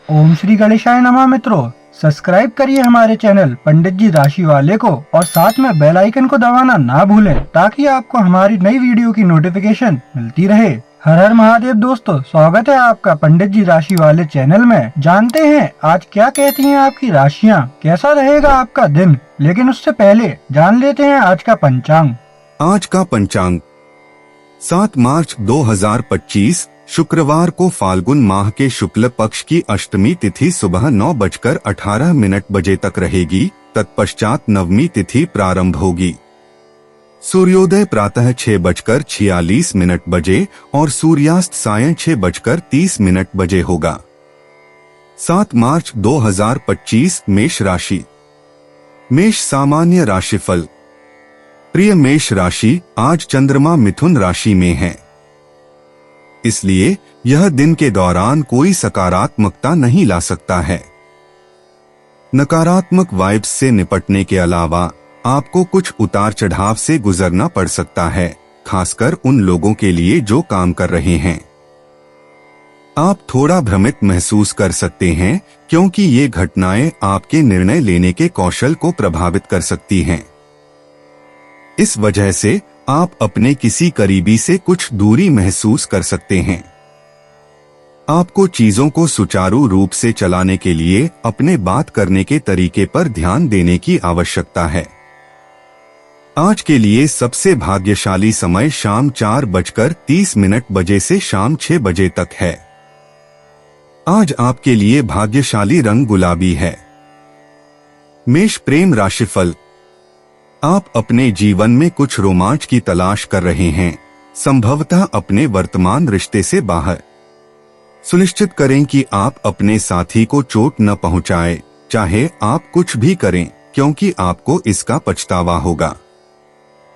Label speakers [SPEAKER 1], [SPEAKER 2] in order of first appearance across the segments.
[SPEAKER 1] ओम श्री गणेशाय नमः। मित्रों, सब्सक्राइब करिए हमारे चैनल पंडित जी राशि वाले को और साथ में बेल आइकन को दबाना ना भूलें ताकि आपको हमारी नई वीडियो की नोटिफिकेशन मिलती रहे। हर हर महादेव दोस्तों, स्वागत है आपका पंडित जी राशि वाले चैनल में। जानते हैं आज क्या कहती हैं आपकी राशियां, कैसा रहेगा आपका दिन। लेकिन उससे पहले जान लेते हैं आज का पंचांग।
[SPEAKER 2] आज का पंचांग 7 मार्च 2025 शुक्रवार को फाल्गुन माह के शुक्ल पक्ष की अष्टमी तिथि सुबह 9:18 बजे तक रहेगी। तत्पश्चात नवमी तिथि प्रारंभ होगी। सूर्योदय प्रातः 6:46 बजे और सूर्यास्त सायं 6:30 बजे होगा। 7 मार्च 2025 मेष राशि। मेष सामान्य राशिफल। प्रिय मेष राशि, आज चंद्रमा मिथुन राशि में है, इसलिए यह दिन के दौरान कोई सकारात्मकता नहीं ला सकता है। नकारात्मक वाइब्स से निपटने के अलावा आपको कुछ उतार चढ़ाव से गुजरना पड़ सकता है, खासकर उन लोगों के लिए जो काम कर रहे हैं। आप थोड़ा भ्रमित महसूस कर सकते हैं क्योंकि ये घटनाएं आपके निर्णय लेने के कौशल को प्रभावित कर सकती हैं। इस वजह से आप अपने किसी करीबी से कुछ दूरी महसूस कर सकते हैं। आपको चीजों को सुचारू रूप से चलाने के लिए अपने बात करने के तरीके पर ध्यान देने की आवश्यकता है। आज के लिए सबसे भाग्यशाली समय शाम 4:30 बजे से शाम 6 बजे तक है। आज आपके लिए भाग्यशाली रंग गुलाबी है। मेष प्रेम राशिफल। आप अपने जीवन में कुछ रोमांच की तलाश कर रहे हैं, संभवतः अपने वर्तमान रिश्ते से बाहर। सुनिश्चित करें कि आप अपने साथी को चोट न पहुंचाएं, चाहे आप कुछ भी करें, क्योंकि आपको इसका पछतावा होगा।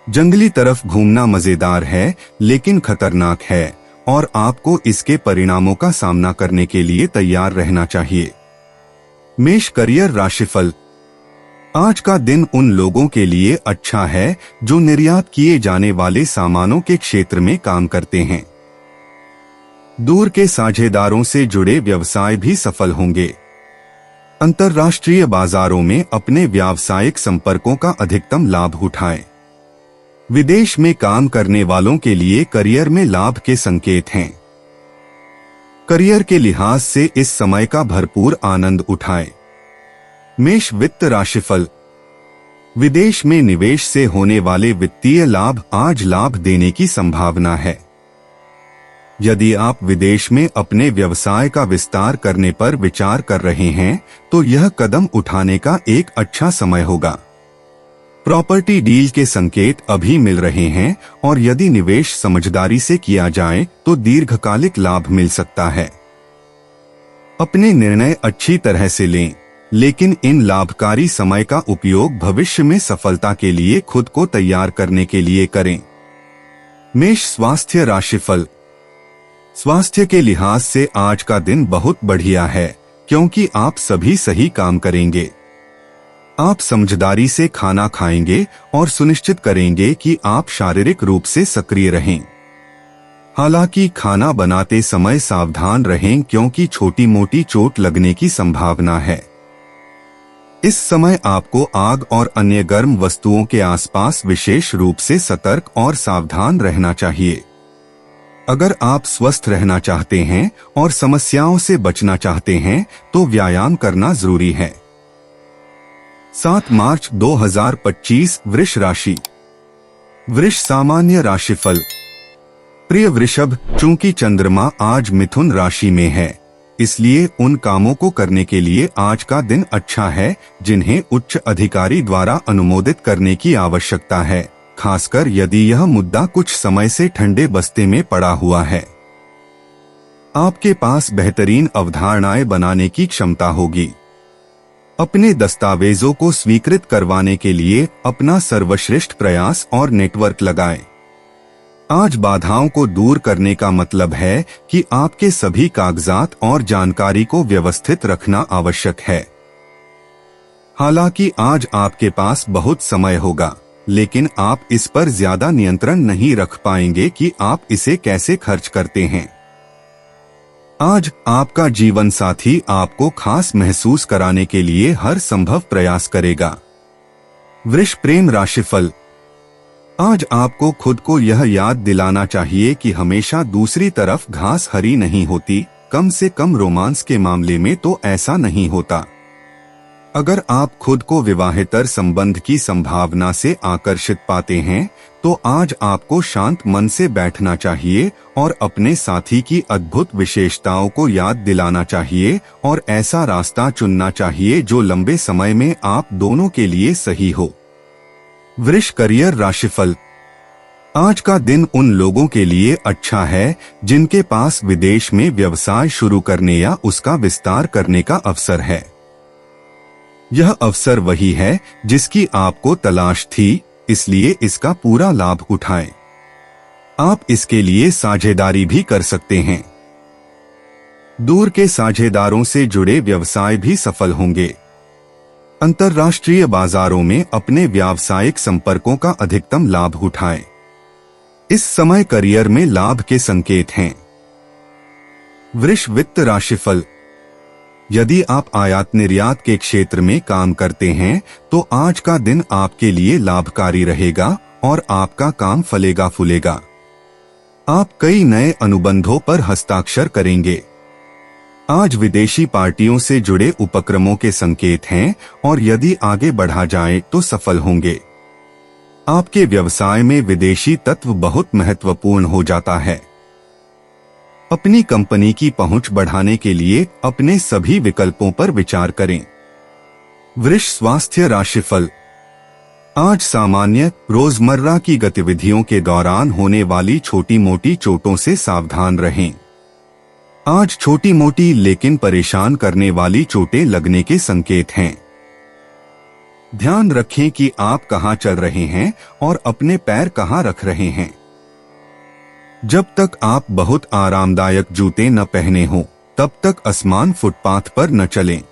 [SPEAKER 2] जंगली तरफ घूमना मजेदार है लेकिन खतरनाक है और आपको इसके परिणामों का सामना करने के लिए तैयार रहना चाहिए। मेष करियर राशिफल। आज का दिन उन लोगों के लिए अच्छा है जो निर्यात किए जाने वाले सामानों के क्षेत्र में काम करते हैं। दूर के साझेदारों से जुड़े व्यवसाय भी सफल होंगे। अंतर्राष्ट्रीय बाजारों में अपने व्यावसायिक संपर्कों का अधिकतम लाभ उठाएं। विदेश में काम करने वालों के लिए करियर में लाभ के संकेत हैं। करियर के लिहाज से इस समय का भरपूर आनंद उठाएं। मेष वित्त राशिफल। विदेश में निवेश से होने वाले वित्तीय लाभ आज लाभ देने की संभावना है। यदि आप विदेश में अपने व्यवसाय का विस्तार करने पर विचार कर रहे हैं तो यह कदम उठाने का एक अच्छा समय होगा। प्रॉपर्टी डील के संकेत अभी मिल रहे हैं और यदि निवेश समझदारी से किया जाए तो दीर्घकालिक लाभ मिल सकता है। अपने निर्णय अच्छी तरह से लें, लेकिन इन लाभकारी समय का उपयोग भविष्य में सफलता के लिए खुद को तैयार करने के लिए करें। मेष स्वास्थ्य राशिफल। स्वास्थ्य के लिहाज से आज का दिन बहुत बढ़िया है क्योंकि आप सभी सही काम करेंगे। आप समझदारी से खाना खाएंगे और सुनिश्चित करेंगे कि आप शारीरिक रूप से सक्रिय रहें। हालांकि खाना बनाते समय सावधान रहें क्योंकि छोटी मोटी चोट लगने की संभावना है। इस समय आपको आग और अन्य गर्म वस्तुओं के आसपास विशेष रूप से सतर्क और सावधान रहना चाहिए। अगर आप स्वस्थ रहना चाहते हैं और समस्याओं से बचना चाहते हैं तो व्यायाम करना जरूरी है। 7 मार्च 2025 वृष राशि। वृष सामान्य राशिफल। प्रिय वृषभ, चूंकि चंद्रमा आज मिथुन राशि में है, इसलिए उन कामों को करने के लिए आज का दिन अच्छा है जिन्हें उच्च अधिकारी द्वारा अनुमोदित करने की आवश्यकता है, खासकर यदि यह मुद्दा कुछ समय से ठंडे बस्ते में पड़ा हुआ है। आपके पास बेहतरीन अवधारणाएं बनाने की क्षमता होगी। अपने दस्तावेजों को स्वीकृत करवाने के लिए अपना सर्वश्रेष्ठ प्रयास और नेटवर्क लगाएं। आज बाधाओं को दूर करने का मतलब है कि आपके सभी कागजात और जानकारी को व्यवस्थित रखना आवश्यक है। हालांकि आज आपके पास बहुत समय होगा, लेकिन आप इस पर ज्यादा नियंत्रण नहीं रख पाएंगे कि आप इसे कैसे खर्च करते हैं। आज आपका जीवन साथी आपको खास महसूस कराने के लिए हर संभव प्रयास करेगा। वृष प्रेम राशिफल। आज आपको खुद को यह याद दिलाना चाहिए कि हमेशा दूसरी तरफ घास हरी नहीं होती, कम से कम रोमांस के मामले में तो ऐसा नहीं होता। अगर आप खुद को विवाहेतर संबंध की संभावना से आकर्षित पाते हैं, तो आज आपको शांत मन से बैठना चाहिए और अपने साथी की अद्भुत विशेषताओं को याद दिलाना चाहिए और ऐसा रास्ता चुनना चाहिए जो लंबे समय में आप दोनों के लिए सही हो। वृष करियर राशिफल। आज का दिन उन लोगों के लिए अच्छा है जिनके पास विदेश में व्यवसाय शुरू करने या उसका विस्तार करने का अवसर है। यह अवसर वही है जिसकी आपको तलाश थी, इसलिए इसका पूरा लाभ उठाएं। आप इसके लिए साझेदारी भी कर सकते हैं। दूर के साझेदारों से जुड़े व्यवसाय भी सफल होंगे। अंतर्राष्ट्रीय बाजारों में अपने व्यावसायिक संपर्कों का अधिकतम लाभ उठाएं। इस समय करियर में लाभ के संकेत हैं। वृष वित्त राशिफल। यदि आप आयात निर्यात के क्षेत्र में काम करते हैं, तो आज का दिन आपके लिए लाभकारी रहेगा और आपका काम फलेगा फूलेगा। आप कई नए अनुबंधों पर हस्ताक्षर करेंगे। आज विदेशी पार्टियों से जुड़े उपक्रमों के संकेत हैं और यदि आगे बढ़ा जाए तो सफल होंगे। आपके व्यवसाय में विदेशी तत्व बहुत महत्वपूर्ण हो जाता है। अपनी कंपनी की पहुंच बढ़ाने के लिए अपने सभी विकल्पों पर विचार करें। वृष स्वास्थ्य राशिफल। आज सामान्य रोजमर्रा की गतिविधियों के दौरान होने वाली छोटी मोटी चोटों से सावधान रहें। आज छोटी मोटी लेकिन परेशान करने वाली चोटें लगने के संकेत हैं। ध्यान रखें कि आप कहां चल रहे हैं और अपने पैर कहां रख रहे हैं। जब तक आप बहुत आरामदायक जूते न पहने हों, तब तक असमान फुटपाथ पर न चलें।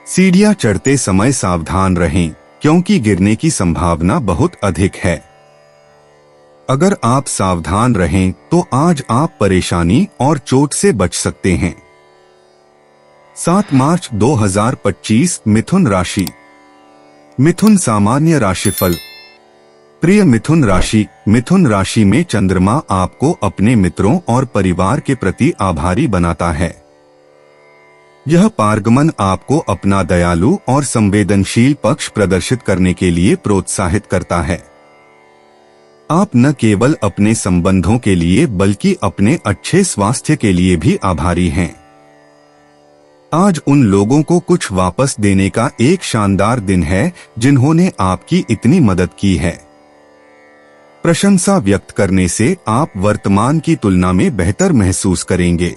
[SPEAKER 2] सीढ़ियां चढ़ते समय सावधान रहें, क्योंकि गिरने की संभावना बहुत अधिक है। अगर आप सावधान रहें तो आज आप परेशानी और चोट से बच सकते हैं। 7 मार्च 2025 मिथुन राशि। मिथुन सामान्य राशिफल। प्रिय मिथुन राशि में चंद्रमा आपको अपने मित्रों और परिवार के प्रति आभारी बनाता है। यह पारगमन आपको अपना दयालु और संवेदनशील पक्ष प्रदर्शित करने के लिए प्रोत्साहित करता है। आप न केवल अपने संबंधों के लिए बल्कि अपने अच्छे स्वास्थ्य के लिए भी आभारी हैं। आज उन लोगों को कुछ वापस देने का एक शानदार दिन है जिन्होंने आपकी इतनी मदद की है। प्रशंसा व्यक्त करने से आप वर्तमान की तुलना में बेहतर महसूस करेंगे।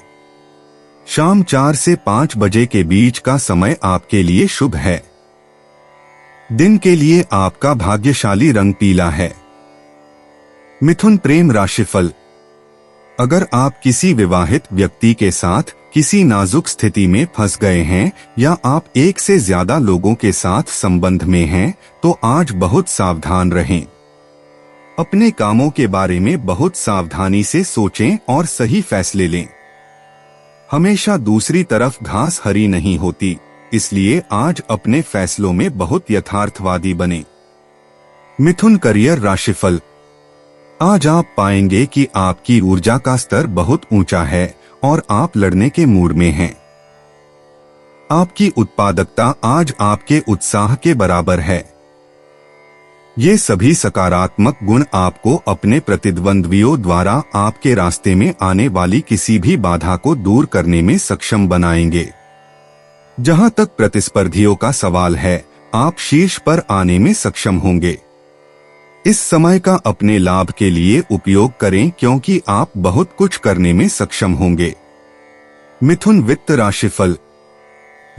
[SPEAKER 2] शाम 4 से 5 बजे के बीच का समय आपके लिए शुभ है। दिन के लिए आपका भाग्यशाली रंग पीला है। मिथुन प्रेम राशिफल। अगर आप किसी विवाहित व्यक्ति के साथ किसी नाजुक स्थिति में फंस गए हैं या आप एक से ज्यादा लोगों के साथ संबंध में हैं, तो आज बहुत सावधान रहें। अपने कामों के बारे में बहुत सावधानी से सोचें और सही फैसले लें। हमेशा दूसरी तरफ घास हरी नहीं होती, इसलिए आज अपने फैसलों में बहुत यथार्थवादी बनें। मिथुन करियर राशिफल। आज आप पाएंगे कि आपकी ऊर्जा का स्तर बहुत ऊंचा है और आप लड़ने के मूड में हैं। आपकी उत्पादकता आज आपके उत्साह के बराबर है। ये सभी सकारात्मक गुण आपको अपने प्रतिद्वंद्वियों द्वारा आपके रास्ते में आने वाली किसी भी बाधा को दूर करने में सक्षम बनाएंगे। जहां तक प्रतिस्पर्धियों का सवाल है, आप शीर्ष पर आने में सक्षम होंगे। इस समय का अपने लाभ के लिए उपयोग करें, क्योंकि आप बहुत कुछ करने में सक्षम होंगे। मिथुन वित्त राशिफल।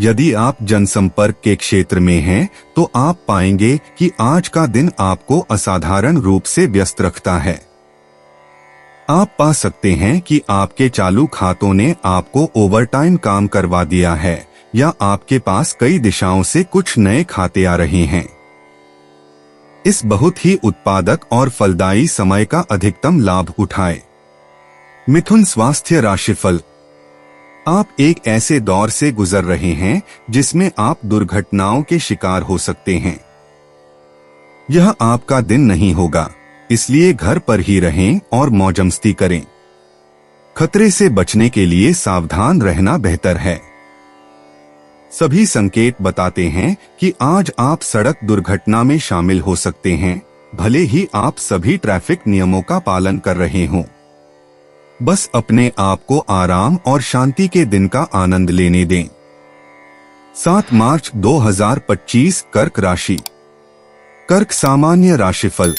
[SPEAKER 2] यदि आप जनसंपर्क के क्षेत्र में हैं, तो आप पाएंगे कि आज का दिन आपको असाधारण रूप से व्यस्त रखता है। आप पा सकते हैं कि आपके चालू खातों ने आपको ओवरटाइम काम करवा दिया है या आपके पास कई दिशाओं से कुछ नए खाते आ रहे हैं। इस बहुत ही उत्पादक और फलदायी समय का अधिकतम लाभ उठाएं। मिथुन स्वास्थ्य राशिफल। आप एक ऐसे दौर से गुजर रहे हैं जिसमें आप दुर्घटनाओं के शिकार हो सकते हैं। यह आपका दिन नहीं होगा, इसलिए घर पर ही रहें और मौजमस्ती करें। खतरे से बचने के लिए सावधान रहना बेहतर है। सभी संकेत बताते हैं कि आज आप सड़क दुर्घटना में शामिल हो सकते हैं, भले ही आप सभी ट्रैफिक नियमों का पालन कर रहे हों। बस अपने आप को आराम और शांति के दिन का आनंद लेने दें। 7 मार्च 2025 कर्क राशि। कर्क सामान्य राशिफल।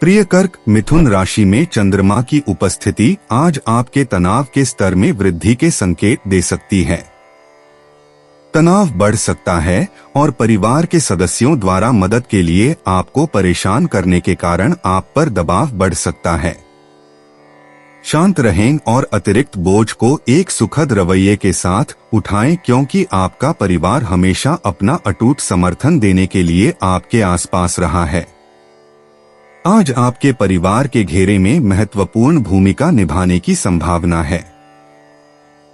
[SPEAKER 2] प्रिय कर्क, मिथुन राशि में चंद्रमा की उपस्थिति आज आपके तनाव के स्तर में वृद्धि के संकेत दे सकती है। तनाव बढ़ सकता है और परिवार के सदस्यों द्वारा मदद के लिए आपको परेशान करने के कारण आप पर दबाव बढ़ सकता है। शांत रहें और अतिरिक्त बोझ को एक सुखद रवैये के साथ उठाएं, क्योंकि आपका परिवार हमेशा अपना अटूट समर्थन देने के लिए आपके आसपास रहा है। आज आपके परिवार के घेरे में महत्वपूर्ण भूमिका निभाने की संभावना है।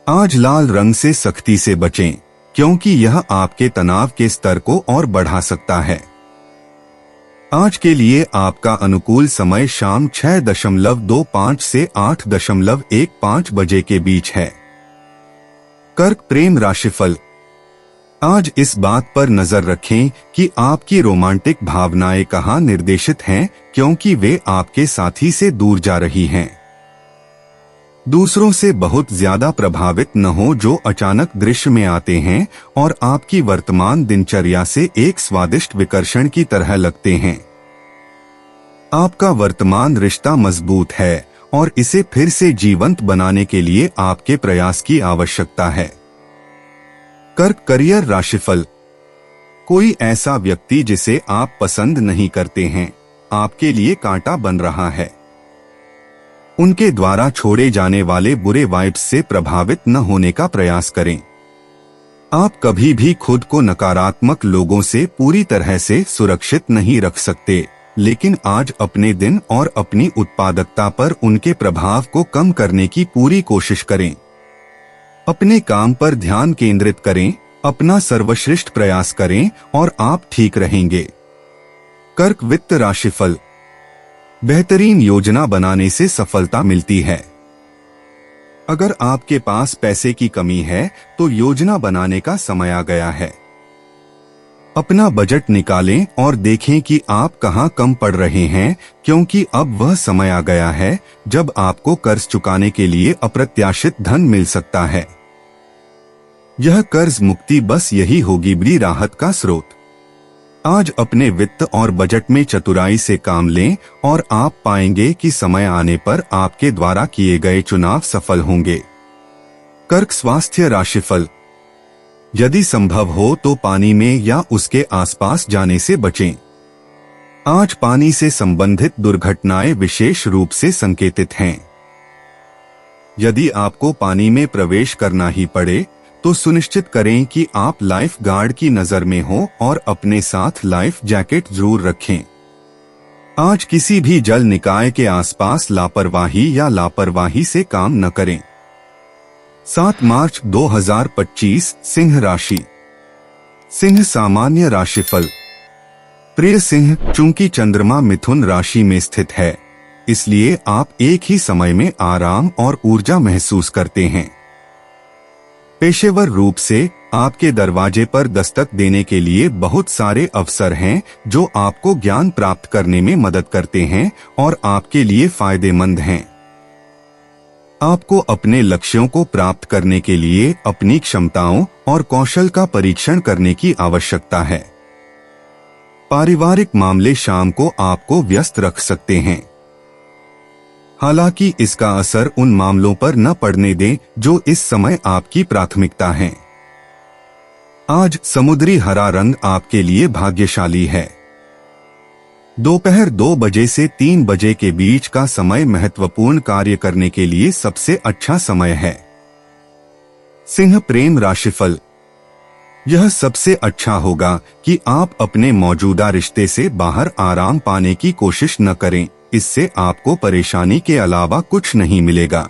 [SPEAKER 2] आज लाल रंग से सख्ती से बचें, क्योंकि यह आपके तनाव के स्तर को और बढ़ा सकता है। आज के लिए आपका अनुकूल समय शाम 6:25 से 8:15 बजे के बीच है। कर्क प्रेम राशिफल। आज इस बात पर नजर रखें कि आपकी रोमांटिक भावनाएं कहां निर्देशित हैं, क्योंकि वे आपके साथी से दूर जा रही हैं। दूसरों से बहुत ज्यादा प्रभावित न हो जो अचानक दृश्य में आते हैं और आपकी वर्तमान दिनचर्या से एक स्वादिष्ट विकर्षण की तरह लगते हैं। आपका वर्तमान रिश्ता मजबूत है और इसे फिर से जीवंत बनाने के लिए आपके प्रयास की आवश्यकता है। कर्क करियर राशिफल। कोई ऐसा व्यक्ति जिसे आप पसंद नहीं करते हैं आपके लिए कांटा बन रहा है। उनके द्वारा छोड़े जाने वाले बुरे वाइब्स से प्रभावित न होने का प्रयास करें। आप कभी भी खुद को नकारात्मक लोगों से पूरी तरह से सुरक्षित नहीं रख सकते, लेकिन आज अपने दिन और अपनी उत्पादकता पर उनके प्रभाव को कम करने की पूरी कोशिश करें। अपने काम पर ध्यान केंद्रित करें, अपना सर्वश्रेष्ठ प्रयास करें और आप ठीक रहेंगे। कर्क वित्त राशिफल। बेहतरीन योजना बनाने से सफलता मिलती है। अगर आपके पास पैसे की कमी है तो योजना बनाने का समय आ गया है। अपना बजट निकालें और देखें कि आप कहां कम पड़ रहे हैं, क्योंकि अब वह समय आ गया है जब आपको कर्ज चुकाने के लिए अप्रत्याशित धन मिल सकता है। यह कर्ज मुक्ति बस यही होगी बड़ी राहत का स्रोत। आज अपने वित्त और बजट में चतुराई से काम लें और आप पाएंगे कि समय आने पर आपके द्वारा किए गए चुनाव सफल होंगे। कर्क स्वास्थ्य राशिफल। यदि संभव हो तो पानी में या उसके आसपास जाने से बचें। आज पानी से संबंधित दुर्घटनाएं विशेष रूप से संकेतित हैं। यदि आपको पानी में प्रवेश करना ही पड़े तो सुनिश्चित करें कि आप लाइफ गार्ड की नजर में हो और अपने साथ लाइफ जैकेट जरूर रखें। आज किसी भी जल निकाय के आसपास लापरवाही से काम न करें। 7 मार्च 2025 सिंह राशि। सिंह सामान्य राशिफल। प्रिय सिंह, चूंकि चंद्रमा मिथुन राशि में स्थित है, इसलिए आप एक ही समय में आराम और ऊर्जा महसूस करते हैं। पेशेवर रूप से आपके दरवाजे पर दस्तक देने के लिए बहुत सारे अवसर हैं जो आपको ज्ञान प्राप्त करने में मदद करते हैं और आपके लिए फायदेमंद हैं। आपको अपने लक्ष्यों को प्राप्त करने के लिए अपनी क्षमताओं और कौशल का परीक्षण करने की आवश्यकता है। पारिवारिक मामले शाम को आपको व्यस्त रख सकते हैं। हालांकि इसका असर उन मामलों पर न पड़ने दें जो इस समय आपकी प्राथमिकता हैं। आज समुद्री हरा रंग आपके लिए भाग्यशाली है। दोपहर 2 बजे से 3 बजे के बीच का समय महत्वपूर्ण कार्य करने के लिए सबसे अच्छा समय है। सिंह प्रेम राशिफल। यह सबसे अच्छा होगा कि आप अपने मौजूदा रिश्ते से बाहर आराम पाने की कोशिश न करें, इससे आपको परेशानी के अलावा कुछ नहीं मिलेगा।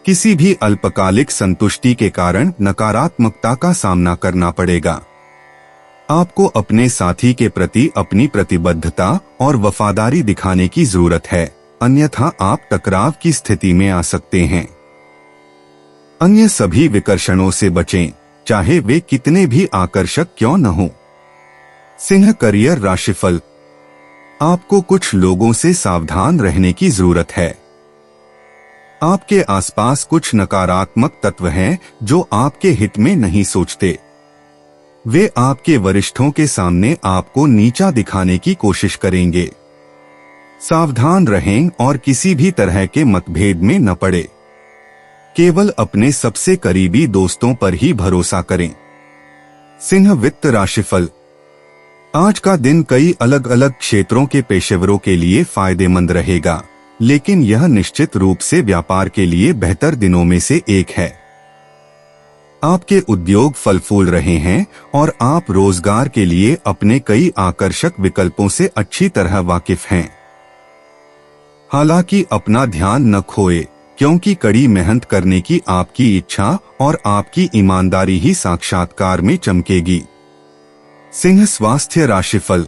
[SPEAKER 2] किसी भी अल्पकालिक संतुष्टि के कारण नकारात्मकता का सामना करना पड़ेगा। आपको अपने साथी के प्रति अपनी प्रतिबद्धता और वफादारी दिखाने की जरूरत है, अन्यथा आप टकराव की स्थिति में आ सकते हैं। अन्य सभी विकर्षणों से बचें, चाहे वे कितने भी आकर्षक क्यों न हो। सिंह करियर राशिफल। आपको कुछ लोगों से सावधान रहने की जरूरत है। आपके आसपास कुछ नकारात्मक तत्व हैं जो आपके हित में नहीं सोचते। वे आपके वरिष्ठों के सामने आपको नीचा दिखाने की कोशिश करेंगे। सावधान रहें और किसी भी तरह के मतभेद में न पड़े। केवल अपने सबसे करीबी दोस्तों पर ही भरोसा करें। सिंह वित्त राशिफल। आज का दिन कई अलग अलग क्षेत्रों के पेशेवरों के लिए फायदेमंद रहेगा, लेकिन यह निश्चित रूप से व्यापार के लिए बेहतर दिनों में से एक है। आपके उद्योग फल फूल रहे हैं और आप रोजगार के लिए अपने कई आकर्षक विकल्पों से अच्छी तरह वाकिफ हैं। हालांकि अपना ध्यान न खोए, क्योंकि कड़ी मेहनत करने की आपकी इच्छा और आपकी ईमानदारी ही साक्षात्कार में चमकेगी। सिंह स्वास्थ्य राशिफल।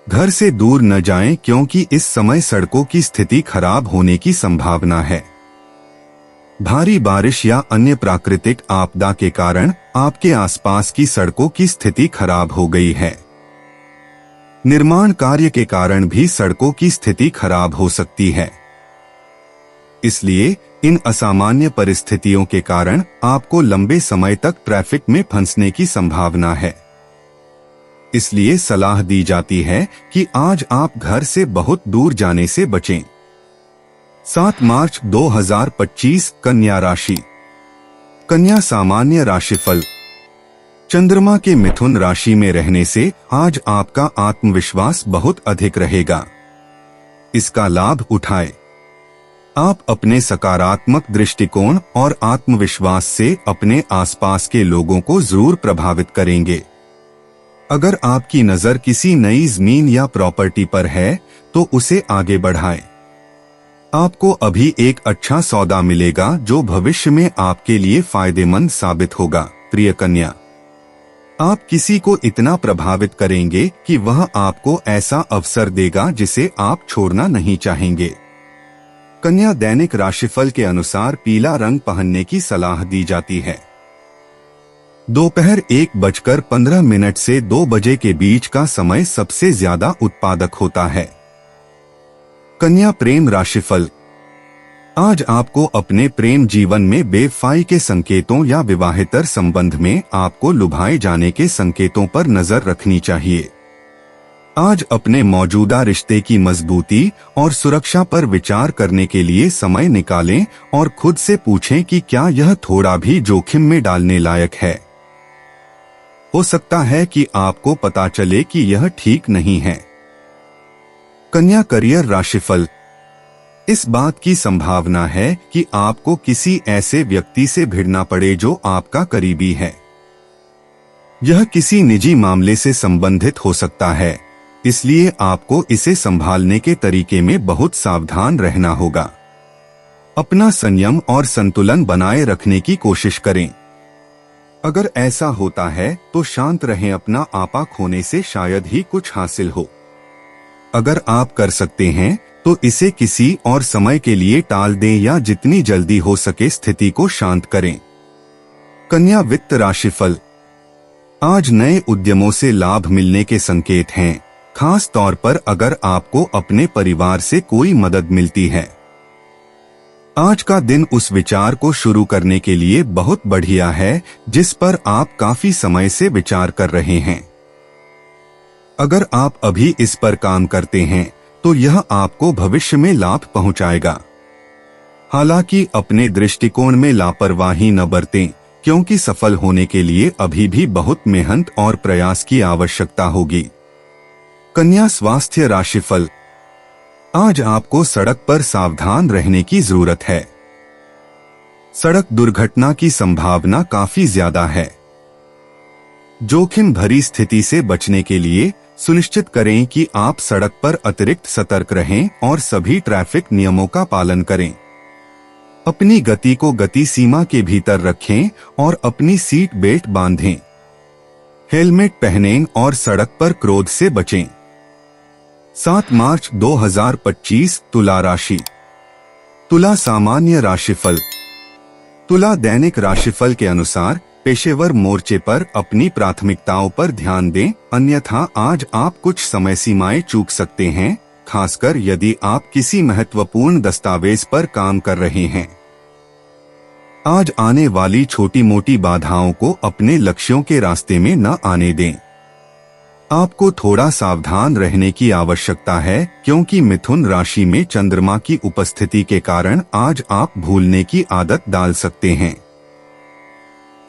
[SPEAKER 2] घर से दूर न जाएं, क्योंकि इस समय सड़कों की स्थिति खराब होने की संभावना है। भारी बारिश या अन्य प्राकृतिक आपदा के कारण आपके आसपास की सड़कों की स्थिति खराब हो गई है। निर्माण कार्य के कारण भी सड़कों की स्थिति खराब हो सकती है। इसलिए इन असामान्य परिस्थितियों के कारण आपको लंबे समय तक ट्रैफिक में फंसने की संभावना है। इसलिए सलाह दी जाती है कि आज आप घर से बहुत दूर जाने से बचें। 7 मार्च 2025 कन्या राशि। कन्या सामान्य राशिफल। चंद्रमा के मिथुन राशि में रहने से आज आपका आत्मविश्वास बहुत अधिक रहेगा। इसका लाभ उठाएं। आप अपने सकारात्मक दृष्टिकोण और आत्मविश्वास से अपने आसपास के लोगों को जरूर प्रभावित करेंगे। अगर आपकी नजर किसी नई जमीन या प्रॉपर्टी पर है तो उसे आगे बढ़ाएं। आपको अभी एक अच्छा सौदा मिलेगा जो भविष्य में आपके लिए फायदेमंद साबित होगा। प्रिय कन्या, आप किसी को इतना प्रभावित करेंगे कि वह आपको ऐसा अवसर देगा जिसे आप छोड़ना नहीं चाहेंगे। कन्या दैनिक राशिफल के अनुसार पीला रंग पहनने की सलाह दी जाती है। दोपहर 1:15 से 2 बजे के बीच का समय सबसे ज्यादा उत्पादक होता है। कन्या प्रेम राशिफल। आज आपको अपने प्रेम जीवन में बेवफाई के संकेतों या विवाहेतर संबंध में आपको लुभाए जाने के संकेतों पर नजर रखनी चाहिए। आज अपने मौजूदा रिश्ते की मजबूती और सुरक्षा पर विचार करने के लिए समय निकालें और खुद से पूछें कि क्या यह थोड़ा भी जोखिम में डालने लायक है। हो सकता है कि आपको पता चले कि यह ठीक नहीं है। कन्या करियर राशिफल। इस बात की संभावना है कि आपको किसी ऐसे व्यक्ति से भिड़ना पड़े जो आपका करीबी है। यह किसी निजी मामले से संबंधित हो सकता है, इसलिए आपको इसे संभालने के तरीके में बहुत सावधान रहना होगा। अपना संयम और संतुलन बनाए रखने की कोशिश करें। अगर ऐसा होता है तो शांत रहें, अपना आपा खोने से शायद ही कुछ हासिल हो। अगर आप कर सकते हैं तो इसे किसी और समय के लिए टाल दें या जितनी जल्दी हो सके स्थिति को शांत करें। कन्या वित्त राशिफल। आज नए उद्यमों से लाभ मिलने के संकेत हैं, खास तौर पर अगर आपको अपने परिवार से कोई मदद मिलती है। आज का दिन उस विचार को शुरू करने के लिए बहुत बढ़िया है जिस पर आप काफी समय से विचार कर रहे हैं। अगर आप अभी इस पर काम करते हैं तो यह आपको भविष्य में लाभ पहुंचाएगा। हालांकि अपने दृष्टिकोण में लापरवाही न बरतें, क्योंकि सफल होने के लिए अभी भी बहुत मेहनत और प्रयास की आवश्यकता होगी। कन्या स्वास्थ्य राशिफल। आज आपको सड़क पर सावधान रहने की जरूरत है। सड़क दुर्घटना की संभावना काफी ज्यादा है। जोखिम भरी स्थिति से बचने के लिए सुनिश्चित करें कि आप सड़क पर अतिरिक्त सतर्क रहें और सभी ट्रैफिक नियमों का पालन करें। अपनी गति को गति सीमा के भीतर रखें और अपनी सीट बेल्ट बांधें। हेलमेट पहनें और सड़क पर क्रोध से बचें। 7 मार्च 2025 तुला राशि। तुला सामान्य राशिफल। तुला दैनिक राशिफल के अनुसार पेशेवर मोर्चे पर अपनी प्राथमिकताओं पर ध्यान दें, अन्यथा आज आप कुछ समय सीमाएं चूक सकते हैं, खासकर यदि आप किसी महत्वपूर्ण दस्तावेज पर काम कर रहे हैं। आज आने वाली छोटी मोटी बाधाओं को अपने लक्ष्यों के रास्ते में न आने दें। आपको थोड़ा सावधान रहने की आवश्यकता है, क्योंकि मिथुन राशि में चंद्रमा की उपस्थिति के कारण आज आप भूलने की आदत डाल सकते हैं।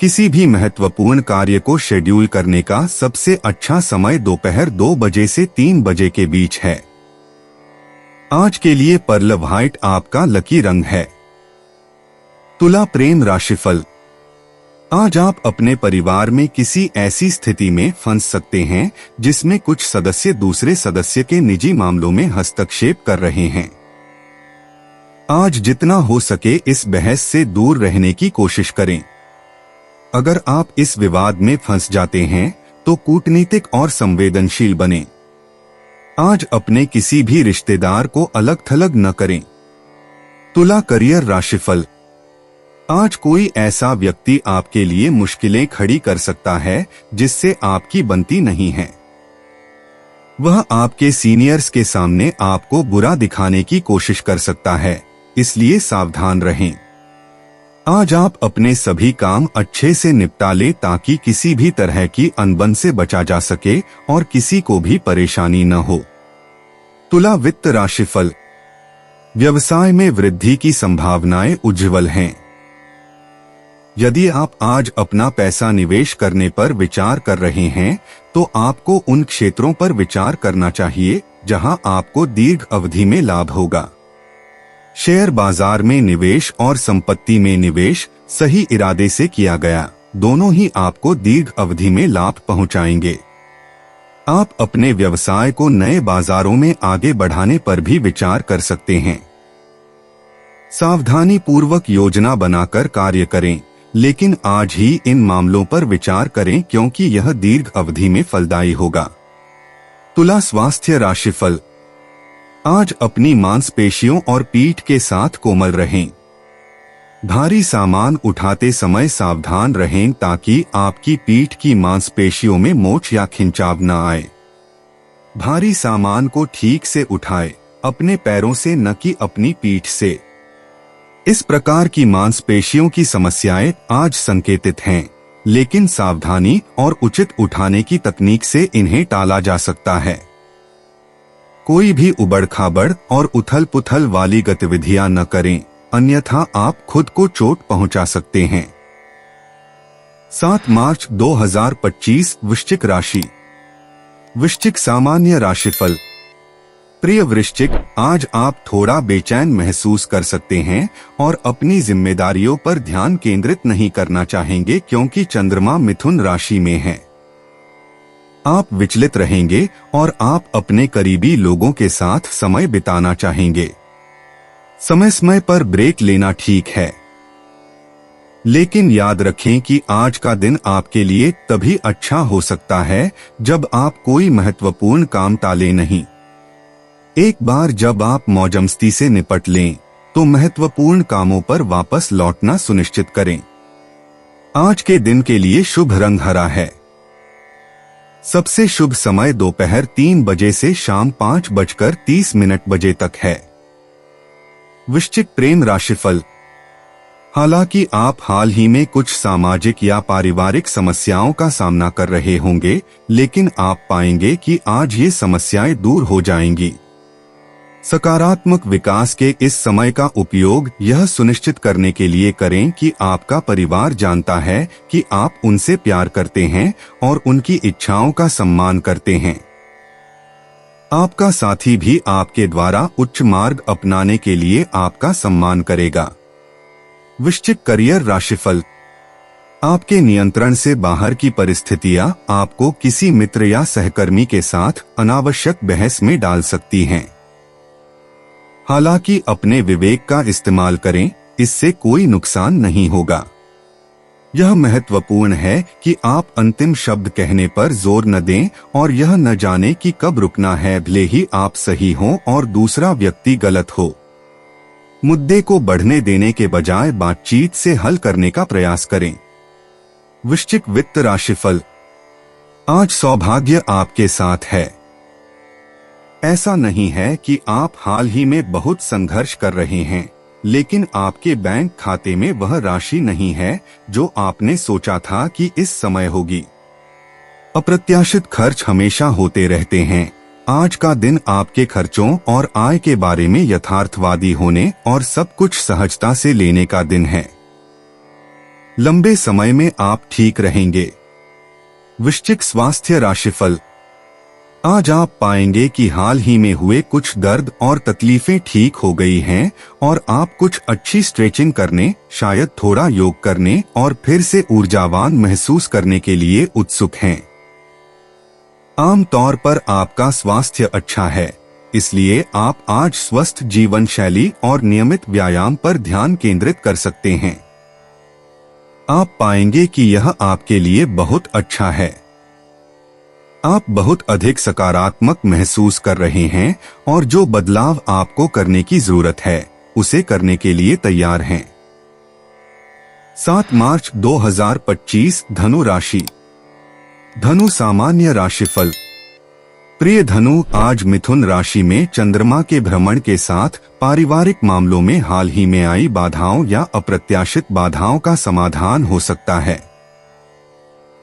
[SPEAKER 2] किसी भी महत्वपूर्ण कार्य को शेड्यूल करने का सबसे अच्छा समय दोपहर 2 बजे से 3 बजे के बीच है। आज के लिए पर्ल व्हाइट आपका लकी रंग है। तुला प्रेम राशिफल। आज आप अपने परिवार में किसी ऐसी स्थिति में फंस सकते हैं जिसमें कुछ सदस्य दूसरे सदस्य के निजी मामलों में हस्तक्षेप कर रहे हैं। आज जितना हो सके इस बहस से दूर रहने की कोशिश करें। अगर आप इस विवाद में फंस जाते हैं तो कूटनीतिक और संवेदनशील बनें। आज अपने किसी भी रिश्तेदार को अलग थलग न करें। तुला करियर राशिफल। आज कोई ऐसा व्यक्ति आपके लिए मुश्किलें खड़ी कर सकता है जिससे आपकी बनती नहीं है। वह आपके सीनियर्स के सामने आपको बुरा दिखाने की कोशिश कर सकता है, इसलिए सावधान रहें। आज आप अपने सभी काम अच्छे से निपटा लें ताकि किसी भी तरह की अनबन से बचा जा सके और किसी को भी परेशानी न हो। तुला वित्त राशिफल। व्यवसाय में वृद्धि की संभावनाएं उज्ज्वल हैं। यदि आप आज अपना पैसा निवेश करने पर विचार कर रहे हैं तो आपको उन क्षेत्रों पर विचार करना चाहिए जहां आपको दीर्घ अवधि में लाभ होगा। शेयर बाजार में निवेश और संपत्ति में निवेश सही इरादे से किया गया, दोनों ही आपको दीर्घ अवधि में लाभ पहुंचाएंगे। आप अपने व्यवसाय को नए बाजारों में आगे बढ़ाने पर भी विचार कर सकते हैं। सावधानी पूर्वक योजना बनाकर कार्य करें, लेकिन आज ही इन मामलों पर विचार करें क्योंकि यह दीर्घ अवधि में फलदायी होगा। तुला स्वास्थ्य राशिफल। आज अपनी मांसपेशियों और पीठ के साथ कोमल रहें। भारी सामान उठाते समय सावधान रहें ताकि आपकी पीठ की मांसपेशियों में मोच या खिंचाव न आए। भारी सामान को ठीक से उठाएं, अपने पैरों से न कि अपनी पीठ से। इस प्रकार की मांसपेशियों की समस्याएं आज संकेतित हैं, लेकिन सावधानी और उचित उठाने की तकनीक से इन्हें टाला जा सकता है। कोई भी उबड़-खाबड़ और उथल-पुथल वाली गतिविधियां न करें, अन्यथा आप खुद को चोट पहुंचा सकते हैं। 7 मार्च 2025 वृश्चिक राशि। वृश्चिक सामान्य राशिफल। प्रिय वृश्चिक, आज आप थोड़ा बेचैन महसूस कर सकते हैं और अपनी जिम्मेदारियों पर ध्यान केंद्रित नहीं करना चाहेंगे क्योंकि चंद्रमा मिथुन राशि में है। आप विचलित रहेंगे और आप अपने करीबी लोगों के साथ समय बिताना चाहेंगे। समय समय पर ब्रेक लेना ठीक है, लेकिन याद रखें कि आज का दिन आपके लिए तभी अच्छा हो सकता है जब आप कोई महत्वपूर्ण काम टालें नहीं। एक बार जब आप मौजमस्ती से निपट लें तो महत्वपूर्ण कामों पर वापस लौटना सुनिश्चित करें। आज के दिन के लिए शुभ रंग हरा है। सबसे शुभ समय दोपहर 3 बजे से शाम 5:30 बजे तक है। वृश्चिक प्रेम राशिफल। हालांकि आप हाल ही में कुछ सामाजिक या पारिवारिक समस्याओं का सामना कर रहे होंगे, लेकिन आप पाएंगे कि आज ये समस्याएं दूर हो जाएंगी। सकारात्मक विकास के इस समय का उपयोग यह सुनिश्चित करने के लिए करें कि आपका परिवार जानता है कि आप उनसे प्यार करते हैं और उनकी इच्छाओं का सम्मान करते हैं। आपका साथी भी आपके द्वारा उच्च मार्ग अपनाने के लिए आपका सम्मान करेगा। वृश्चिक करियर राशिफल। आपके नियंत्रण से बाहर की परिस्थितियां आपको किसी मित्र या सहकर्मी के साथ अनावश्यक बहस में डाल सकती हैं। हालांकि अपने विवेक का इस्तेमाल करें इससे कोई नुकसान नहीं होगा। यह महत्वपूर्ण है कि आप अंतिम शब्द कहने पर जोर न दें और यह न जाने कि कब रुकना है, भले ही आप सही हों और दूसरा व्यक्ति गलत हो। मुद्दे को बढ़ने देने के बजाय बातचीत से हल करने का प्रयास करें। वृश्चिक वित्त राशिफल। आज सौभाग्य आपके साथ है। ऐसा नहीं है कि आप हाल ही में बहुत संघर्ष कर रहे हैं, लेकिन आपके बैंक खाते में वह राशि नहीं है जो आपने सोचा था कि इस समय होगी। अप्रत्याशित खर्च हमेशा होते रहते हैं। आज का दिन आपके खर्चों और आय के बारे में यथार्थवादी होने और सब कुछ सहजता से लेने का दिन है। लंबे समय में आप ठीक रहेंगे। वृश्चिक स्वास्थ्य राशिफल। आज आप पाएंगे कि हाल ही में हुए कुछ दर्द और तकलीफें ठीक हो गई हैं और आप कुछ अच्छी स्ट्रेचिंग करने, शायद थोड़ा योग करने और फिर से ऊर्जावान महसूस करने के लिए उत्सुक हैं। आम तौर पर आपका स्वास्थ्य अच्छा है, इसलिए आप आज स्वस्थ जीवन शैली और नियमित व्यायाम पर ध्यान केंद्रित कर सकते हैं। आप पाएंगे कि यह आपके लिए बहुत अच्छा है। आप बहुत अधिक सकारात्मक महसूस कर रहे हैं और जो बदलाव आपको करने की जरूरत है उसे करने के लिए तैयार हैं। 7 मार्च 2025 धनु राशि। धनु सामान्य राशिफल। प्रिय धनु, आज मिथुन राशि में चंद्रमा के भ्रमण के साथ पारिवारिक मामलों में हाल ही में आई बाधाओं या अप्रत्याशित बाधाओं का समाधान हो सकता है।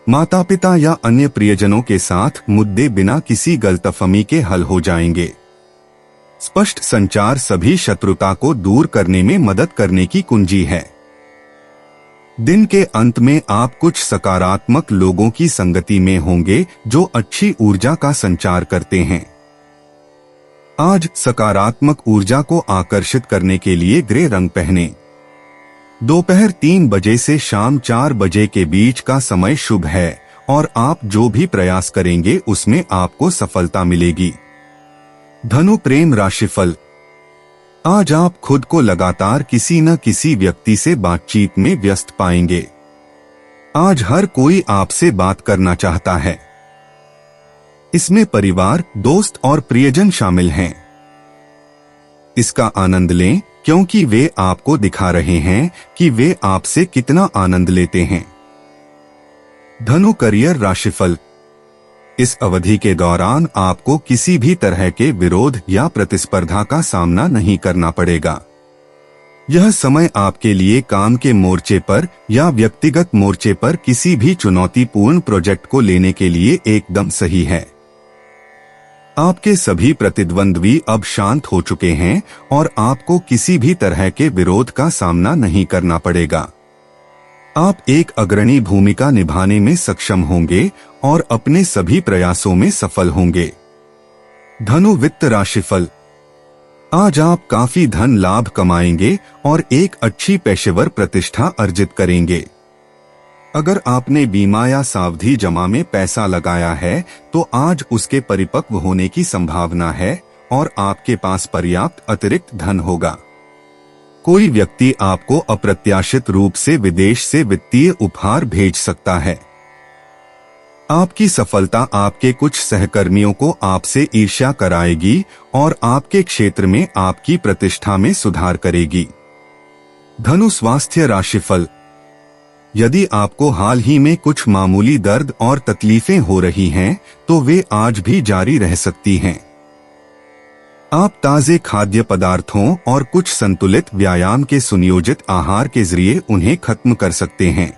[SPEAKER 2] माता पिता या अन्य प्रियजनों के साथ मुद्दे बिना किसी गलतफहमी के हल हो जाएंगे। स्पष्ट संचार सभी शत्रुता को दूर करने में मदद करने की कुंजी है। दिन के अंत में आप कुछ सकारात्मक लोगों की संगति में होंगे जो अच्छी ऊर्जा का संचार करते हैं। आज सकारात्मक ऊर्जा को आकर्षित करने के लिए ग्रे रंग पहनें। दोपहर 3 बजे से शाम 4 बजे के बीच का समय शुभ है और आप जो भी प्रयास करेंगे उसमें आपको सफलता मिलेगी। धनु प्रेम राशिफल। आज आप खुद को लगातार किसी न किसी व्यक्ति से बातचीत में व्यस्त पाएंगे। आज हर कोई आपसे बात करना चाहता है। इसमें परिवार, दोस्त और प्रियजन शामिल हैं। इसका आनंद लें क्योंकि वे आपको दिखा रहे हैं कि वे आपसे कितना आनंद लेते हैं। धनु करियर राशिफल। इस अवधि के दौरान आपको किसी भी तरह के विरोध या प्रतिस्पर्धा का सामना नहीं करना पड़ेगा। यह समय आपके लिए काम के मोर्चे पर या व्यक्तिगत मोर्चे पर किसी भी चुनौतीपूर्ण प्रोजेक्ट को लेने के लिए एकदम सही है। आपके सभी प्रतिद्वंद्वी अब शांत हो चुके हैं और आपको किसी भी तरह के विरोध का सामना नहीं करना पड़ेगा। आप एक अग्रणी भूमिका निभाने में सक्षम होंगे और अपने सभी प्रयासों में सफल होंगे। धनु वित्त राशिफल। आज आप काफी धन लाभ कमाएंगे और एक अच्छी पेशेवर प्रतिष्ठा अर्जित करेंगे। अगर आपने बीमा या सावधि जमा में पैसा लगाया है तो आज उसके परिपक्व होने की संभावना है और आपके पास पर्याप्त अतिरिक्त धन होगा। कोई व्यक्ति आपको अप्रत्याशित रूप से विदेश से वित्तीय उपहार भेज सकता है। आपकी सफलता आपके कुछ सहकर्मियों को आपसे ईर्ष्या कराएगी और आपके क्षेत्र में आपकी प्रतिष्ठा में सुधार करेगी। धनु स्वास्थ्य राशिफल। यदि आपको हाल ही में कुछ मामूली दर्द और तकलीफें हो रही हैं, तो वे आज भी जारी रह सकती हैं। आप ताजे खाद्य पदार्थों और कुछ संतुलित व्यायाम के सुनियोजित आहार के जरिए उन्हें खत्म कर सकते हैं।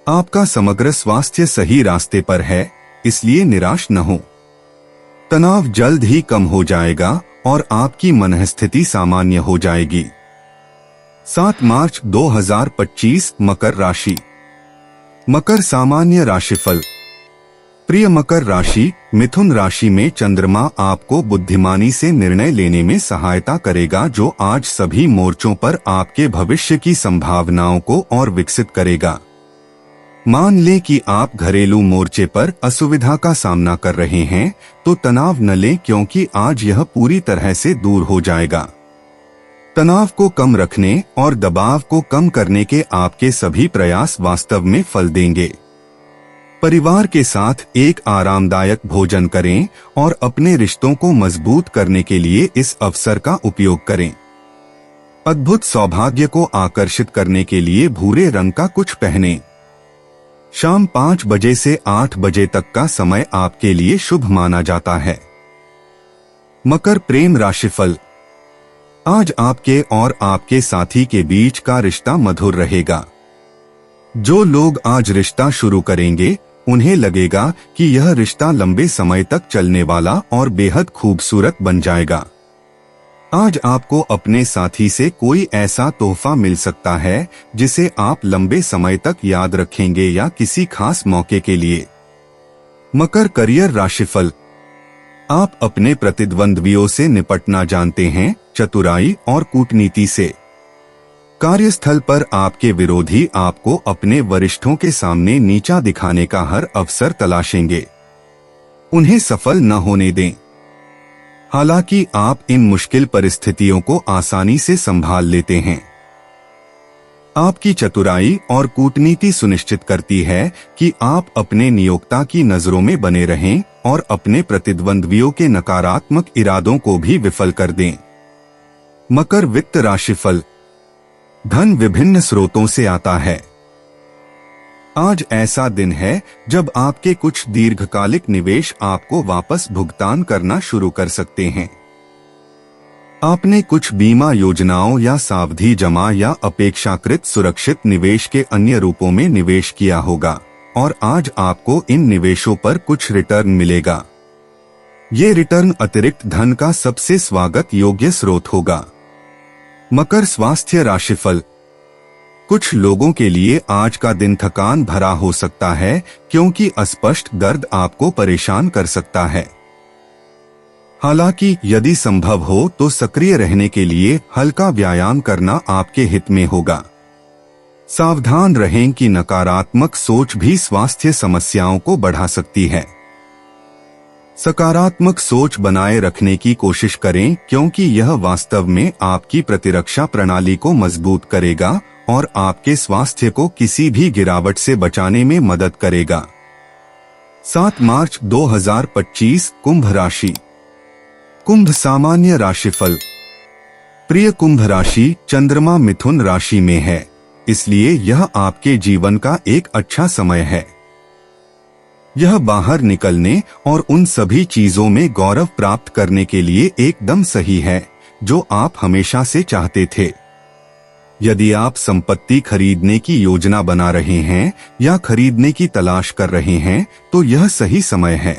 [SPEAKER 2] आपका समग्र स्वास्थ्य सही रास्ते पर है, इसलिए निराश न हो। तनाव जल्द ही कम हो जाएगा और आपकी मनःस्थिति सामान्य हो जाएगी। 7 मार्च 2025 मकर राशि। मकर सामान्य राशिफल। प्रिय मकर राशि, मिथुन राशि में चंद्रमा आपको बुद्धिमानी से निर्णय लेने में सहायता करेगा जो आज सभी मोर्चों पर आपके भविष्य की संभावनाओं को और विकसित करेगा। मान लें कि आप घरेलू मोर्चे पर असुविधा का सामना कर रहे हैं तो तनाव न लें क्योंकि आज यह पूरी तरह से दूर हो जाएगा। तनाव को कम रखने और दबाव को कम करने के आपके सभी प्रयास वास्तव में फल देंगे। परिवार के साथ एक आरामदायक भोजन करें और अपने रिश्तों को मजबूत करने के लिए इस अवसर का उपयोग करें। अद्भुत सौभाग्य को आकर्षित करने के लिए भूरे रंग का कुछ पहनें। शाम 5 बजे से 8 बजे तक का समय आपके लिए शुभ माना जाता है। मकर प्रेम राशिफल। आज आपके और आपके साथी के बीच का रिश्ता मधुर रहेगा। जो लोग आज रिश्ता शुरू करेंगे उन्हें लगेगा कि यह रिश्ता लंबे समय तक चलने वाला और बेहद खूबसूरत बन जाएगा। आज आपको अपने साथी से कोई ऐसा तोहफा मिल सकता है जिसे आप लंबे समय तक याद रखेंगे या किसी खास मौके के लिए। मकर करियर राशिफल। आप अपने प्रतिद्वंद्वियों से निपटना जानते हैं, चतुराई और कूटनीति से। कार्यस्थल पर आपके विरोधी आपको अपने वरिष्ठों के सामने नीचा दिखाने का हर अवसर तलाशेंगे। उन्हें सफल न होने दें। हालांकि आप इन मुश्किल परिस्थितियों को आसानी से संभाल लेते हैं। आपकी चतुराई और कूटनीति सुनिश्चित करती है कि आप अपने नियोक्ता की नजरों में बने रहें और अपने प्रतिद्वंद्वियों के नकारात्मक इरादों को भी विफल कर दें। मकर वित्त राशिफल। धन विभिन्न स्रोतों से आता है। आज ऐसा दिन है जब आपके कुछ दीर्घकालिक निवेश आपको वापस भुगतान करना शुरू कर सकते हैं। आपने कुछ बीमा योजनाओं या सावधि जमा या अपेक्षाकृत सुरक्षित निवेश के अन्य रूपों में निवेश किया होगा और आज आपको इन निवेशों पर कुछ रिटर्न मिलेगा। ये रिटर्न अतिरिक्त धन का सबसे स्वागत योग्य स्रोत होगा। मकर स्वास्थ्य राशिफल। कुछ लोगों के लिए आज का दिन थकान भरा हो सकता है क्योंकि अस्पष्ट दर्द आपको परेशान कर सकता है। हालांकि यदि संभव हो तो सक्रिय रहने के लिए हल्का व्यायाम करना आपके हित में होगा। सावधान रहें कि नकारात्मक सोच भी स्वास्थ्य समस्याओं को बढ़ा सकती है। सकारात्मक सोच बनाए रखने की कोशिश करें क्योंकि यह वास्तव में आपकी प्रतिरक्षा प्रणाली को मजबूत करेगा और आपके स्वास्थ्य को किसी भी गिरावट से बचाने में मदद करेगा। 7 मार्च 2025 कुंभ राशि। कुंभ सामान्य राशिफल। प्रिय कुंभ राशि, चंद्रमा मिथुन राशि में है, इसलिए यह आपके जीवन का एक अच्छा समय है। यह बाहर निकलने और उन सभी चीजों में गौरव प्राप्त करने के लिए एकदम सही है जो आप हमेशा से चाहते थे। यदि आप संपत्ति खरीदने की योजना बना रहे हैं या खरीदने की तलाश कर रहे हैं तो यह सही समय है।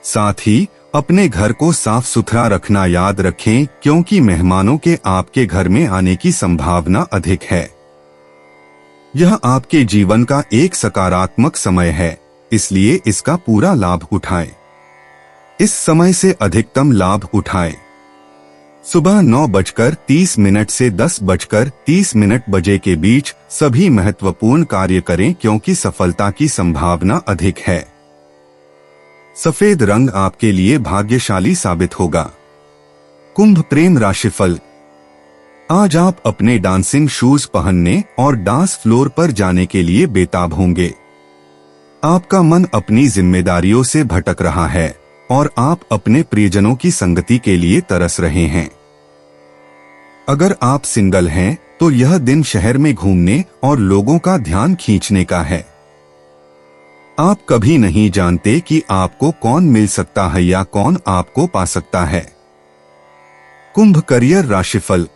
[SPEAKER 2] साथ ही अपने घर को साफ सुथरा रखना याद रखें क्योंकि मेहमानों के आपके घर में आने की संभावना अधिक है। यह आपके जीवन का एक सकारात्मक समय है, इसलिए इसका पूरा लाभ उठाएं। इस समय से अधिकतम लाभ उठाएं। सुबह 9:30 से 10:30 बजे के बीच सभी महत्वपूर्ण कार्य करें क्योंकि सफलता की संभावना अधिक है। सफेद रंग आपके लिए भाग्यशाली साबित होगा। कुंभ प्रेम राशिफल। आज आप अपने डांसिंग शूज पहनने और डांस फ्लोर पर जाने के लिए बेताब होंगे। आपका मन अपनी जिम्मेदारियों से भटक रहा है और आप अपने प्रियजनों की संगति के लिए तरस रहे हैं। अगर आप सिंगल हैं तो यह दिन शहर में घूमने और लोगों का ध्यान खींचने का है। आप कभी नहीं जानते कि आपको कौन मिल सकता है या कौन आपको पा सकता है। कुंभ करियर राशिफल।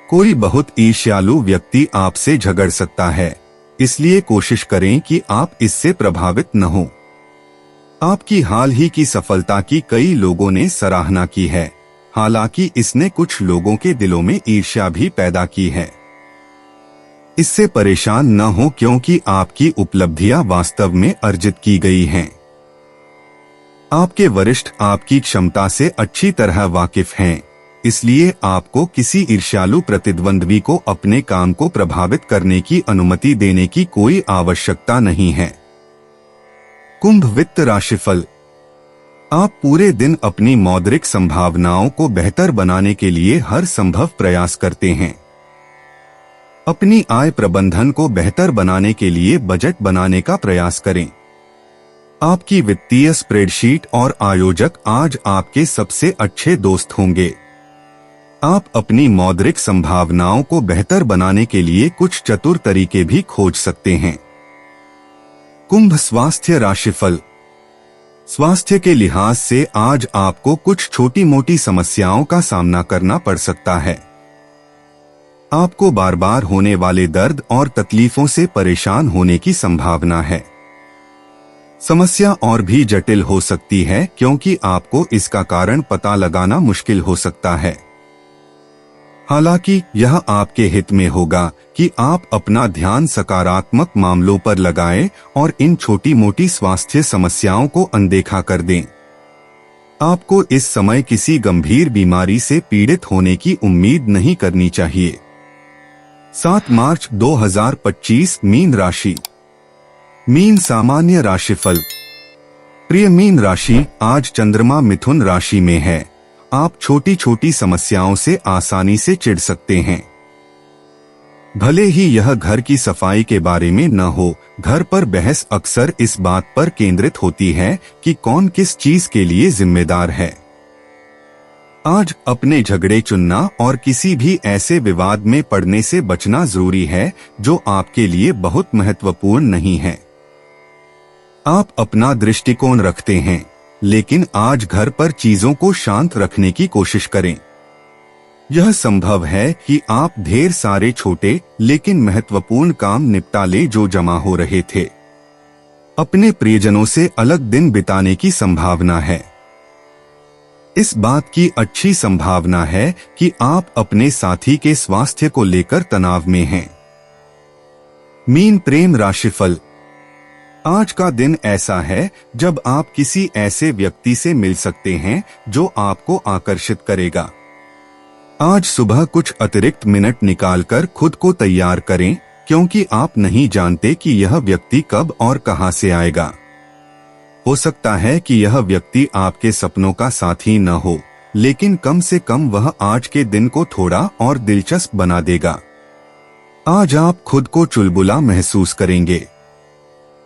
[SPEAKER 2] कोई बहुत ईर्ष्यालु व्यक्ति आपसे झगड़ सकता है, इसलिए कोशिश करें कि आप इससे प्रभावित न हो। आपकी हाल ही की सफलता की कई लोगों ने सराहना की है, हालांकि इसने कुछ लोगों के दिलों में ईर्ष्या भी पैदा की है। इससे परेशान न हो क्योंकि आपकी उपलब्धियां वास्तव में अर्जित की गई हैं। आपके वरिष्ठ आपकी क्षमता से अच्छी तरह वाकिफ हैं, इसलिए आपको किसी ईर्ष्यालु प्रतिद्वंद्वी को अपने काम को प्रभावित करने की अनुमति देने की कोई आवश्यकता नहीं है। कुंभ वित्त राशिफल। आप पूरे दिन अपनी मौद्रिक संभावनाओं को बेहतर बनाने के लिए हर संभव प्रयास करते हैं। अपनी आय प्रबंधन को बेहतर बनाने के लिए बजट बनाने का प्रयास करें। आपकी वित्तीय स्प्रेडशीट और आयोजक आज आपके सबसे अच्छे दोस्त होंगे। आप अपनी मौद्रिक संभावनाओं को बेहतर बनाने के लिए कुछ चतुर तरीके भी खोज सकते हैं। कुंभ स्वास्थ्य राशिफल। स्वास्थ्य के लिहाज से आज आपको कुछ छोटी मोटी समस्याओं का सामना करना पड़ सकता है। आपको बार बार होने वाले दर्द और तकलीफों से परेशान होने की संभावना है। समस्या और भी जटिल हो सकती है क्योंकि आपको इसका कारण पता लगाना मुश्किल हो सकता है। हालांकि यह आपके हित में होगा कि आप अपना ध्यान सकारात्मक मामलों पर लगाएं और इन छोटी मोटी स्वास्थ्य समस्याओं को अनदेखा कर दें। आपको इस समय किसी गंभीर बीमारी से पीड़ित होने की उम्मीद नहीं करनी चाहिए। 7 मार्च 2025 मीन राशि। मीन सामान्य राशिफल। प्रिय मीन राशि, आज चंद्रमा मिथुन राशि में है। आप छोटी छोटी समस्याओं से आसानी से चिढ़ सकते हैं। भले ही यह घर की सफाई के बारे में न हो, घर पर बहस अक्सर इस बात पर केंद्रित होती है कि कौन किस चीज के लिए जिम्मेदार है। आज अपने झगड़े चुनना और किसी भी ऐसे विवाद में पड़ने से बचना जरूरी है जो आपके लिए बहुत महत्वपूर्ण नहीं है। आप अपना दृष्टिकोण रखते हैं, लेकिन आज घर पर चीजों को शांत रखने की कोशिश करें। यह संभव है कि आप ढेर सारे छोटे लेकिन महत्वपूर्ण काम निपटा ले जो जमा हो रहे थे। अपने प्रियजनों से अलग दिन बिताने की संभावना है। इस बात की अच्छी संभावना है कि आप अपने साथी के स्वास्थ्य को लेकर तनाव में हैं। मीन प्रेम राशिफल। आज का दिन ऐसा है जब आप किसी ऐसे व्यक्ति से मिल सकते हैं जो आपको आकर्षित करेगा। आज सुबह कुछ अतिरिक्त मिनट निकालकर खुद को तैयार करें, क्योंकि आप नहीं जानते कि यह व्यक्ति कब और कहां से आएगा। हो सकता है कि यह व्यक्ति आपके सपनों का साथी न हो, लेकिन कम से कम वह आज के दिन को थोड़ा और दिलचस्प बना देगा। आज आप खुद को चुलबुला महसूस करेंगे।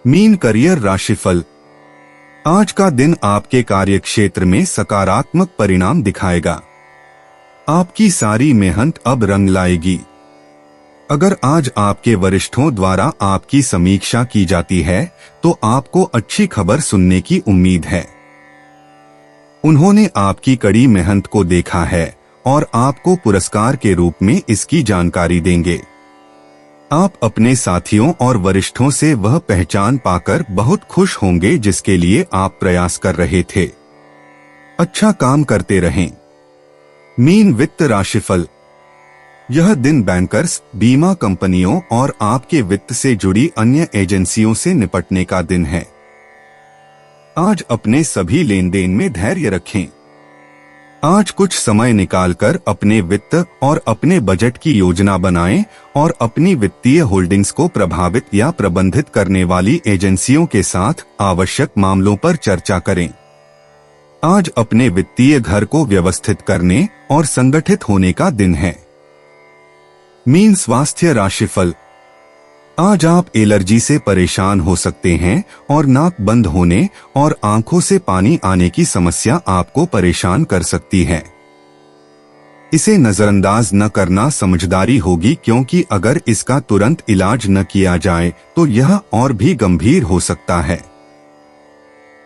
[SPEAKER 2] मीन करियर राशिफल। आज का दिन आपके कार्यक्षेत्र में सकारात्मक परिणाम दिखाएगा। आपकी सारी मेहनत अब रंग लाएगी। अगर आज आपके वरिष्ठों द्वारा आपकी समीक्षा की जाती है तो आपको अच्छी खबर सुनने की उम्मीद है। उन्होंने आपकी कड़ी मेहनत को देखा है और आपको पुरस्कार के रूप में इसकी जानकारी देंगे। आप अपने साथियों और वरिष्ठों से वह पहचान पाकर बहुत खुश होंगे जिसके लिए आप प्रयास कर रहे थे। अच्छा काम करते रहें। मीन वित्त राशिफल। यह दिन बैंकर्स, बीमा कंपनियों और आपके वित्त से जुड़ी अन्य एजेंसियों से निपटने का दिन है। आज अपने सभी लेन देन में धैर्य रखें। आज कुछ समय निकालकर अपने वित्त और अपने बजट की योजना बनाएं और अपनी वित्तीय होल्डिंग्स को प्रभावित या प्रबंधित करने वाली एजेंसियों के साथ आवश्यक मामलों पर चर्चा करें। आज अपने वित्तीय घर को व्यवस्थित करने और संगठित होने का दिन है। मीन स्वास्थ्य राशिफल। आज आप एलर्जी से परेशान हो सकते हैं और नाक बंद होने और आंखों से पानी आने की समस्या आपको परेशान कर सकती है। इसे नजरअंदाज न करना समझदारी होगी, क्योंकि अगर इसका तुरंत इलाज न किया जाए तो यह और भी गंभीर हो सकता है।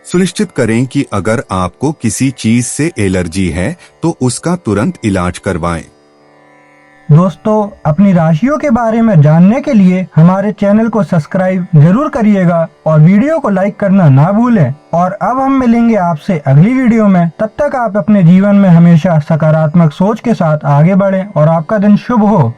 [SPEAKER 2] सुनिश्चित करें कि अगर आपको किसी चीज से एलर्जी है तो उसका तुरंत इलाज करवाएं।
[SPEAKER 1] दोस्तों, अपनी राशियों के बारे में जानने के लिए हमारे चैनल को सब्सक्राइब जरूर करिएगा और वीडियो को लाइक करना ना भूलें। और अब हम मिलेंगे आपसे अगली वीडियो में। तब तक आप अपने जीवन में हमेशा सकारात्मक सोच के साथ आगे बढ़ें और आपका दिन शुभ हो।